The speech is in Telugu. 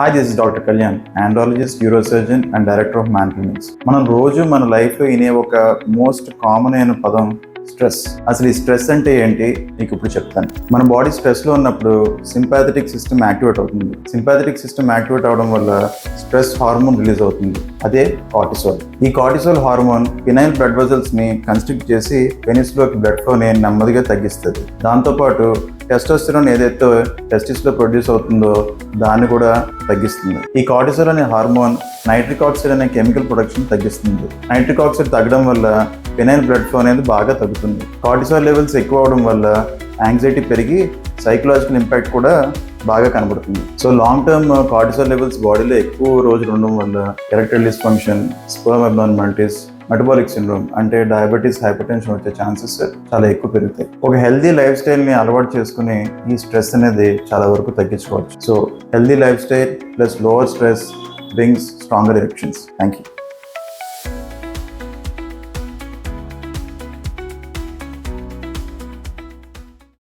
Hi, this is doctor Kalyan, andrologist, urosurgeon and director of man clinics. మనం రోజు మన లైఫ్లో వినే ఒక మోస్ట్ కామన్ అయిన పదం స్ట్రెస్. అసలు ఈ స్ట్రెస్ అంటే ఏంటి మీకు ఇప్పుడు చెప్తాను. మన బాడీ స్ట్రెస్లో ఉన్నప్పుడు సింపాథెటిక్ సిస్టమ్ యాక్టివేట్ అవుతుంది. సింపాథెటిక్ సిస్టమ్ యాక్టివేట్ అవడం వల్ల స్ట్రెస్ హార్మోన్ రిలీజ్ అవుతుంది, అదే కార్టిసోల్. ఈ cortisol hormone phenyl blood vessels ని కన్స్ట్రిక్ట్ చేసి పెనిస్లోకి బ్లడ్ ఫ్లోని నెమ్మదిగా తగ్గిస్తుంది. దాంతోపాటు టెస్టోస్టెరాన్ ఏదైతే టెస్టిస్ లో ప్రొడ్యూస్ అవుతుందో దాన్ని కూడా తగ్గిస్తుంది. ఈ కార్టిసోల్ అనే హార్మోన్ నైట్రిక్ ఆక్సైడ్ అనే కెమికల్ ప్రొడక్షన్ తగ్గిస్తుంది. నైట్రిక్ ఆక్సైడ్ తగ్గడం వల్ల ఫినైల్ బ్లడ్ ఫ్లో అనేది బాగా తగ్గుతుంది. కార్టిసోల్ లెవెల్స్ ఎక్కువ అవడం వల్ల యాంగ్జైటీ పెరిగి సైకలాజికల్ ఇంపాక్ట్ కూడా బాగా కనబడుతుంది. So long term cortisol levels బాడీలో ఎక్కువ రోజులు ఉండడం వల్ల erectile dysfunction, sperm abnormalities, metabolic syndrome అంటే డయాబెటీస్, హైపర్టెన్షన్ వచ్చే ఛాన్సెస్ చాలా ఎక్కువ పెరుగుతాయి. ఒక హెల్దీ లైఫ్ స్టైల్ని అలవాటు చేసుకుని ఈ స్ట్రెస్ అనేది చాలా వరకు తగ్గించుకోవచ్చు. So healthy life style plus lower stress brings stronger erections. Thank you.